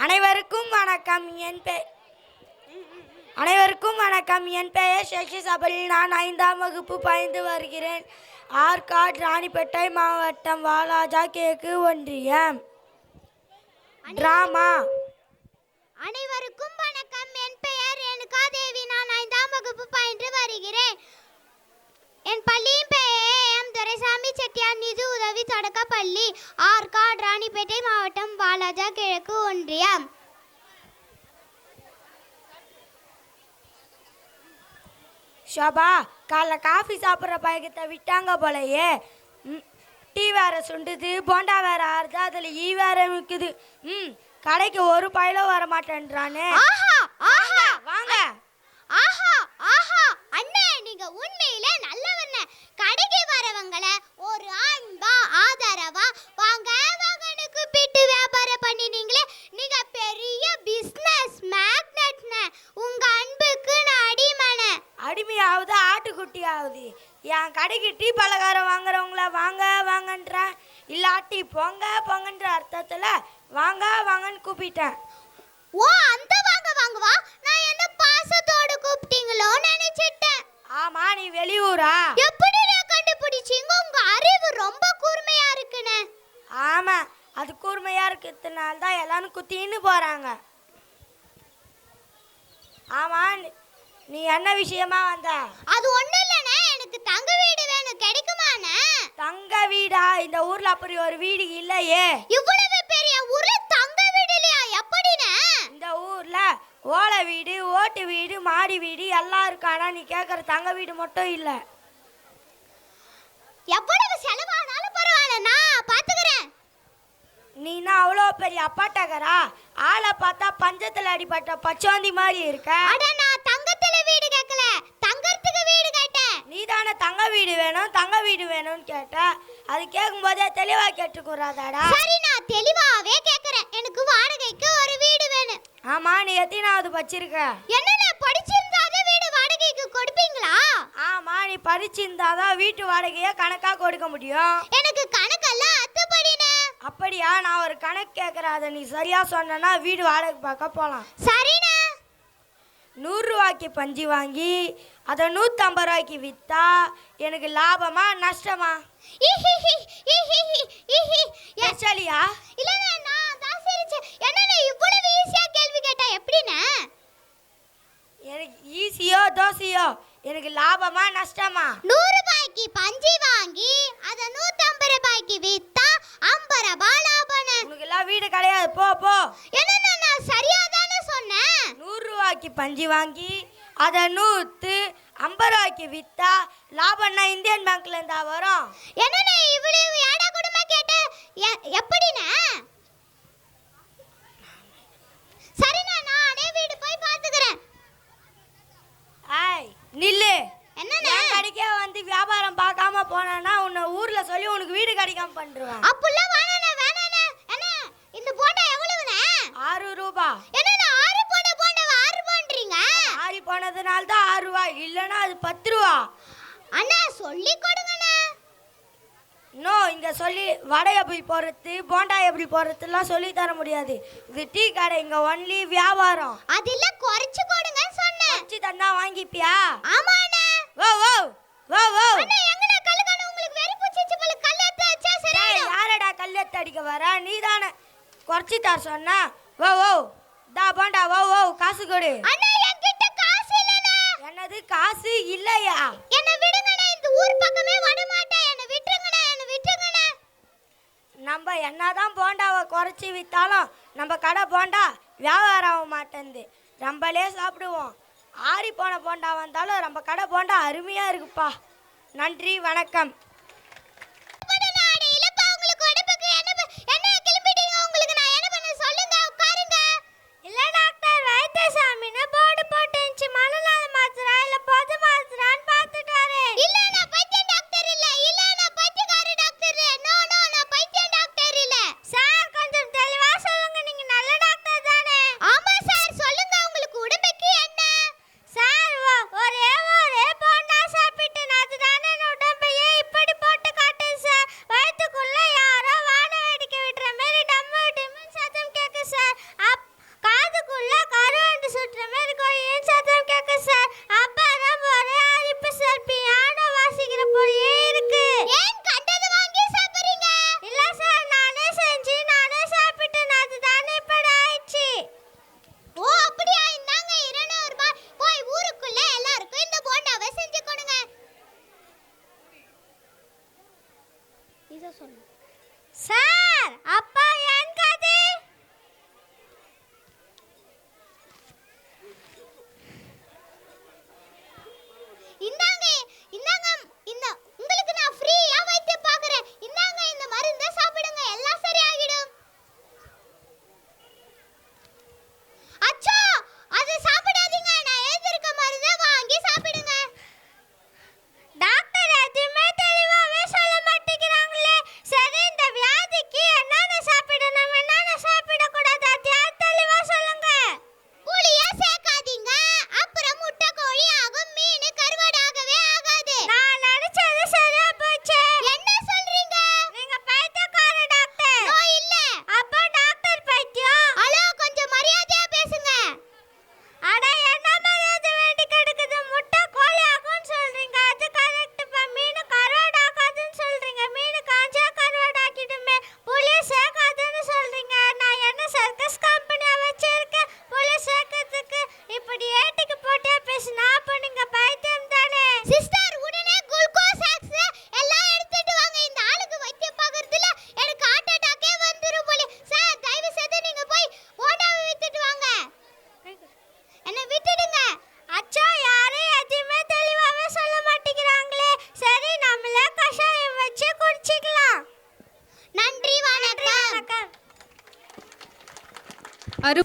அனைவருக்கும் வணக்கம். என் பெயர் ஷேஷி சபரி. நான் 5ஆம் வகுப்பு பயின்று வருகிறேன். ஆற்காடு, ராணிப்பேட்டை மாவட்டம், வாலாஜா கிழக்கு ஒன்றியம். டிராமா. அனைவருக்கும் வணக்கம். என் பெயர் ரேணுகா தேவி. நான் 5ஆம் வகுப்பு பயின்று வருகிறேன். என் பள்ளியின் பெயர் எம் துரைசாமி செட்டியார் நிதி உதவி தொடக்க பள்ளி, ஆற்காடு, ராணிப்பேட்டை மாவட்டம், வாலாஜா கிழக்கு ஒன்றியம். ஷோபா, காலைல காஃபி சாப்பிட்ற பழக்கத்தை விட்டாங்க போலையே. டீ வேற சுண்டுது, போண்டா வேற ஆறுது, அதில் ஈ வேற விற்குது. கடைக்கு ஒரு பயிலும் வர மாட்டேன்றானே. வாங்க. அண்ணே, நீங்க உண்மையிலே நல்லவண்ணே. கடைக்கு வரவங்களை ஒரு அன்பா ஆதரவா வாங்க வாங்கன்னு கூப்பிட்டு வியாபாரம் பண்ணினீங்களே, நீங்க பெரிய பிசினஸ் மேக்னட்னே. உங்க அன்புக்கு நான் அடிமனே. அடிமையாவது ஆட்டுக்குட்டி ஆகுது. என் கடைக்கு டீ பலகாரம் வாங்குறவங்கள வாங்க வாங்கன்றேன், இல்லாட்டி பொங்க பொங்கன்ற அர்த்தத்தில் வாங்க வாங்கன்னு கூப்பிட்டேன். ஓ, அந்த வாங்க வாங்குவா? நான் என்ன பாசத்தோட கூப்பிட்டீங்களோ நினைச்சிட்டேன். ஆமா, நீ வெளியூரா? எப்படி கண்டுபிடிச்சீங்க? உங்க அறிவு ரொம்ப கூர்மையா இருக்குன்னு. ஆமா, அது கூர்மையா இருக்கிறதுனால தான் எல்லாரும் குத்தின்னு போறாங்க. ஆமா, நீ என்ன விஷயமா வந்த? அது ஒண்ணு இல்லனே, எனக்கு தங்க வீடு வேணும், கிடைக்குமானே? தங்க வீடா? இந்த ஊர்ல அப்படி ஒரு வீடு இல்லையே. இவ்வளவு பெரிய ஊர்ல தங்க வீடு இல்லையா? எப்படினே? இந்த ஊர்ல ஓலை வீடு, ஓட்டு வீடு, மாடி வீடு எல்லாம் இருக்கானா? நீ கேட்குற தங்க வீடு மட்டும் இல்ல. எவ்வளவு செலவானாலும் பரவாயில்ல, நான் பாத்துக்கிறேன். நீனா அவ்வளோ பெரிய அப்பாட்டகரா? ஆளை பார்த்தா பஞ்சத்துல அடிபட்ட பச்சோந்தி மாதிரி இருக்க. அட, நான் தங்கத்துல வீடு கேட்கல, தங்கறதுக்கு வீடு கேட்டேன். நீ தானே தங்க வீடு வேணும் தங்க வீடு வேணும்னு கேட்ட. அது கேட்கும் போதே தெளிவா கேட்டுக்கூடாதாடா? சரி, நான் தெளிவாவே கேட்கறேன். எனக்கு வாடகைக்கு ஒரு வீடு வேணும். ஆமா, நீ எத்தனாவது படிச்சிருக்க? என்னென்ன படிச்சிருந்தாத வீடு வாடகைக்கு கொடுப்பீங்களா? ஆமா, நீ படிச்சிருந்தாதான் வீட்டு வாடகையை கணக்கா கொடுக்க முடியும். எனக்கு கணக்கெல்லாம் அத்துப்படினே. அப்படியா? நான் ஒரு கணக்கு கேட்கறேன், அதை நீ சரியா சொன்னா வீடு வாடகை பார்க்க போலாம். சரிண்ணா. 100 ரூபாய்க்கு பஞ்சு வாங்கி அதை 150 ரூபாய்க்கு வித்தா எனக்கு லாபமா நஷ்டமா? சரியா? இல்லண்ணா, நான் தான் சிரிச்சேன். என்னண்ணா இவ்வளவு ஈஸியா கேள்வி கேட்டா எப்படிண்ணா? எனக்கு ஈஸியோ தோசையோ, எனக்கு லாபமா நஷ்டமா? 100 ரூபாய்க்கு பஞ்சு வாங்கி அதை 150 ரூபாய்க்கு வித்தா 50 ரூபாய் லாபம்ண்ணே. உனக்கு எல்லாம் வீடு கிடையாது, போ போ. என்னண்ணா, நான் சரியா தானே சொன்னேன்? 100 ரூபாய்க்கு பஞ்சு வாங்கி அதை 150 ரூபாய்க்கு வித்தா லாபம்னா இந்தியன் பேங்க்ல இருந்தா வரும். என்னண்ணா இவ்வளவு ஏடா கூடமா கேட்ட? எப்படிண்ணா? சரிண்ணா, நானே வீடு போய் பாத்துக்கிறேன். ஐய் நில்லு. என்னண்ணா? கடைக்கே வந்து வியாபாரம் பார்க்காம போனா உன்னை ஊர்ல சொல்லி உனக்கு வீடு கிடைக்காம பண்றேன். அப்பெல்லாம் வேணாண்ணா, வேணாண்ணா. அண்ணா, இந்த போண்டா எவ்வளவுண்ணா? 6 ரூபாய். என்னண்ணா 6 போண்டாவா 6 பண்றீங்க? 6 போனதுனால தான் 6 ரூபாய், இல்லைன்னா அது 10 ரூபா. அண்ணா, சொல்லி கொடுங்கண்ணா. நோ, இங்க சொல்லி வடை எப்படி போடுறது, போண்டா எப்படி போடுறதுலாம் சொல்லி தர முடியாது. இது டீ கடை, இங்க ஒன்லி வியாபாரம். அதெல்லாம் குறைச்சு கொடுங்கன்னு சொன்னேன். குறைச்சு தந்தா வாங்கிப்பியா? ஆமாண்ணா. வோ வோ வோ வோ. அண்ணா, எங்கண்ணா கல்லுக்கான உங்களுக்கு வெறி பிடிச்சிச்சு போல, கல்ல எடுத்து வச்சா சரி. யாரடா கல்லெத்து அடிக்க வர? நீ தானே குறைச்சி தர சொன்னா. வோ வோ தா போண்டா, வோ வோ காசு கொடு. அண்ணா, என்கிட்ட காசு இல்லண்ணா. என்னது காசு இல்லையா? என்ன விடுங்கண்ணா, இந்த ஊர் பக்கமே வர மாட்டேன். என்ன விட்டுருங்கண்ணா, என்ன விட்டுருங்கண்ணா. நம்ம என்னதான் போண்டாவை குறைச்சி வித்தாலும் நம்ம கடை போண்டா வியாபாரம் ஆக மாட்டேங்குது. நம்மளே சாப்பிடுவோம். ஆறி போன போண்டா வந்தாலும் நம்ம கடை போண்டா அருமையா இருக்குப்பா. நன்றி, வணக்கம். இல்ல டாக்டர், வைத்தியசாமின்னு போர்டு போட்டுச்சு. மனநல மாத்திரை இல்ல பொது மாத்திரான்னு பார்த்துட்டாரு. இல்ல, நான் பைத்தியம் டாக்டர் இல்ல. இல்ல, நான் பைத்தியக்கார டாக்டர். நோ நோ, நான் பைத்தியம் டாக்டர் இல்ல. சார், கொஞ்சம் தெளிவா சொல்லுங்க, நீங்க நல்ல டாக்டர் தானே? ஆமா சார், சொல்லுங்க, உங்களுக்கு உடம்புக்கு என்ன? சார், ஒரே போண்டா சாப்பிட்டு அதுதானே உடம்பையே இப்படி இத சொல்லு. சார் அப்பா என் கதை. இந்தாங்க இந்தாங்க இந்த உங்களுக்கு நான் ஃப்ரீயா வைத்தியம் பார்க்கறேன். இந்தாங்க இந்த மருந்தை சாப்பிடுங்க, எல்லாம் சரியாகிடும். அச்சா அது சாப்பிடாதீங்க, நான் எழுதிருக்க மருந்தை வாங்கி சாப்பிடுங்க. டாக்டர் எதுவுமே தெளிவாவே சொல்ல மாட்டேங்கிறாங்களே. சரி இந்த வியாதிக்கு என்னென்ன சாப்பிடணும் என்னென்ன சாப்பிடக்கூடாது அதையாவது தெளிவா சொல்லுங்க. புளிய சேர்க்காதீங்க, அப்புறம் முட்டை கோழி ஆகும், மீன் கருவாடாகவே ஆகாது. நான் நினைச்சது சரியா போச்சு. என்ன சொல்றீங்க? நீங்க பைத்தியக்கார டாக்டர். நோ இல்ல. அப்ப டாக்டர் பைத்தியம். ஹலோ கொஞ்சம் மரியாதையா பேசுங்க. அட என்ன மரியாதை வேண்டி கிடக்குது? முட்டை கோழி ஆகும்னு சொல்றீங்க, அது கரெக்ட். மீன் கருவாடாகாதுன்னு சொல்றீங்க, மீன் காஞ்சா கருவாடாக்கிடுமே. புளிய சேர்க்காதுன்னு சொல்றீங்க, நான் என்ன சர்க்கஸ் கம்பெனியா வச்சிருக்கேன் புளிய சேர்க்கிறதுக்கு? இப்படி ஏட்டிக்கு போட்டே பேசினா அப்ப நீங்க பைத்தியம் தானே? சிஸ்டர் உடனே குளுக்கோஸ் ஆக்ஸ் எல்லாம் எடுத்துட்டு வாங்க. இந்த ஆளுக்கு வைத்தியம் பார்க்கறதுல எனக்கு ஹார்ட் அட்டாக்கே வந்துரும் போல. சார் தயவு செய்து நீங்க போய் ஓடாவை வித்துட்டு வாங்க. என்ன விட்டுடுங்க. அச்சா யாரும் எதுவுமே தெளிவாவே சொல்ல மாட்டேங்கிறாங்களே. சரி நம்மளே கஷாயம் வச்சு குடிச்சிக்கலாம். நன்றி வணக்கம். அரு